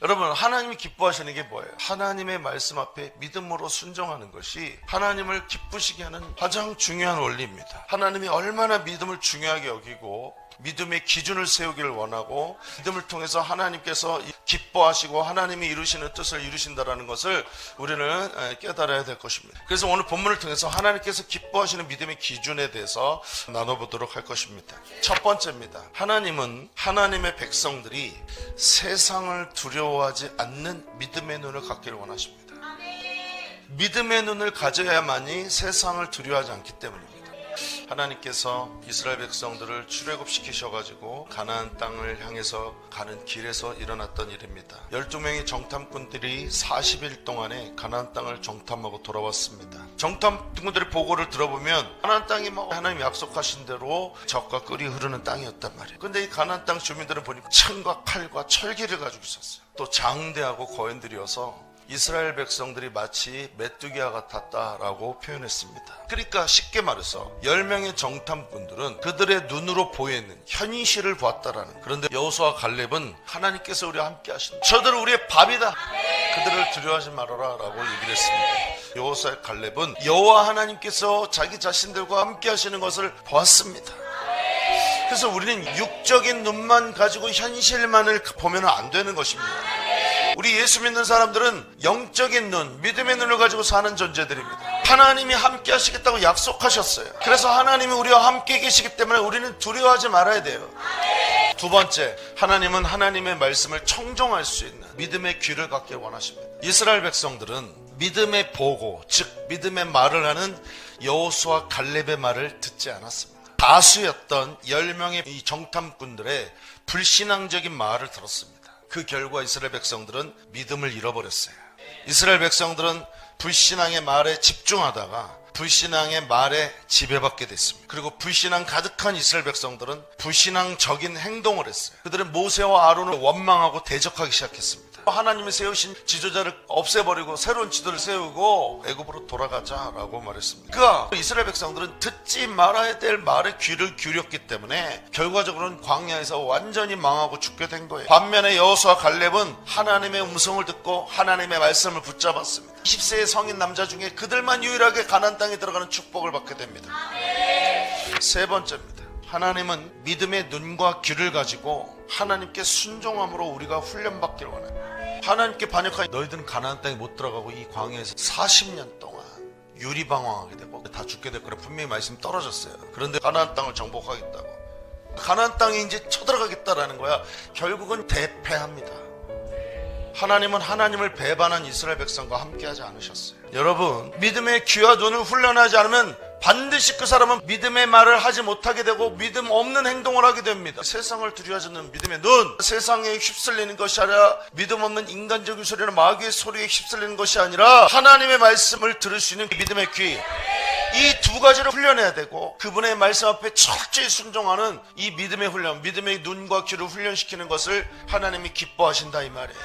여러분, 하나님이 기뻐하시는 게 뭐예요? 하나님의 말씀 앞에 믿음으로 순종하는 것이 하나님을 기쁘시게 하는 가장 중요한 원리입니다. 하나님이 얼마나 믿음을 중요하게 여기고 믿음의 기준을 세우기를 원하고 믿음을 통해서 하나님께서 기뻐하시고 하나님이 이루시는 뜻을 이루신다는 것을 우리는 깨달아야 될 것입니다. 그래서 오늘 본문을 통해서 하나님께서 기뻐하시는 믿음의 기준에 대해서 나눠보도록 할 것입니다. 첫 번째입니다. 하나님은 하나님의 백성들이 세상을 두려워하지 않는 믿음의 눈을 갖기를 원하십니다. 믿음의 눈을 가져야만이 세상을 두려워하지 않기 때문입니다. 하나님께서 이스라엘 백성들을 출애굽시키셔가지고 가나안 땅을 향해서 가는 길에서 일어났던 일입니다. 12명의 정탐꾼들이 40일 동안에 가나안 땅을 정탐하고 돌아왔습니다. 정탐꾼들의 보고를 들어보면 가나안 땅이 하나님 약속하신 대로 젖과 꿀이 흐르는 땅이었단 말이에요. 근데 이 가나안 땅 주민들은 보니까 창과 칼과 철기를 가지고 있었어요. 또 장대하고 거인들이어서 이스라엘 백성들이 마치 메뚜기와 같았다라고 표현했습니다. 그러니까 쉽게 말해서 10명의 정탐꾼들은 그들의 눈으로 보이는 현실을 보았다라는. 그런데 여호수아와 갈렙은 하나님께서 우리와 함께 하신다. 저들은 우리의 밥이다. 그들을 두려워하지 말아라 라고 얘기를 했습니다. 여호수아와 갈렙은 여호와 하나님께서 자기 자신들과 함께 하시는 것을 보았습니다. 그래서 우리는 육적인 눈만 가지고 현실만을 보면 안 되는 것입니다. 우리 예수 믿는 사람들은 영적인 눈, 믿음의 눈을 가지고 사는 존재들입니다. 하나님이 함께 하시겠다고 약속하셨어요. 그래서 하나님이 우리와 함께 계시기 때문에 우리는 두려워하지 말아야 돼요. 두 번째, 하나님은 하나님의 말씀을 청종할 수 있는 믿음의 귀를 갖길 원하십니다. 이스라엘 백성들은 믿음의 보고, 즉 믿음의 말을 하는 여호수아 갈렙의 말을 듣지 않았습니다. 다수였던 10명의 이 정탐꾼들의 불신앙적인 말을 들었습니다. 그 결과 이스라엘 백성들은 믿음을 잃어버렸어요. 이스라엘 백성들은 불신앙의 말에 집중하다가 불신앙의 말에 지배받게 됐습니다. 그리고 불신앙 가득한 이스라엘 백성들은 불신앙적인 행동을 했어요. 그들은 모세와 아론을 원망하고 대적하기 시작했습니다. 하나님이 세우신 지도자를 없애버리고 새로운 지도를 세우고 애굽으로 돌아가자라고 말했습니다. 그가 이스라엘 백성들은 듣지 말아야 될 말에 귀를 기울였기 때문에 결과적으로는 광야에서 완전히 망하고 죽게 된 거예요. 반면에 여호수아 갈렙은 하나님의 음성을 듣고 하나님의 말씀을 붙잡았습니다. 20세의 성인 남자 중에 그들만 유일하게 가나안 땅에 들어가는 축복을 받게 됩니다. 세 번째입니다. 하나님은 믿음의 눈과 귀를 가지고 하나님께 순종함으로 우리가 훈련받기를 원해요. 하나님께 반역하니 너희들은 가나안 땅에 못 들어가고 이 광야에서 40년 동안 유리방황하게 되고 다 죽게 될 거라 분명히 말씀이 떨어졌어요. 그런데 가나안 땅을 정복하겠다고, 가나안 땅에 이제 쳐들어가겠다라는 거야. 결국은 대패합니다. 하나님은 하나님을 배반한 이스라엘 백성과 함께하지 않으셨어요. 여러분, 믿음의 귀와 눈을 훈련하지 않으면 반드시 그 사람은 믿음의 말을 하지 못하게 되고 믿음 없는 행동을 하게 됩니다. 세상을 두려워하지 않는 믿음의 눈, 세상에 휩쓸리는 것이 아니라 믿음 없는 인간적인 소리나 마귀의 소리에 휩쓸리는 것이 아니라 하나님의 말씀을 들을 수 있는 믿음의 귀, 이 두 가지를 훈련해야 되고 그분의 말씀 앞에 철저히 순종하는 이 믿음의 훈련, 믿음의 눈과 귀를 훈련시키는 것을 하나님이 기뻐하신다 이 말이에요.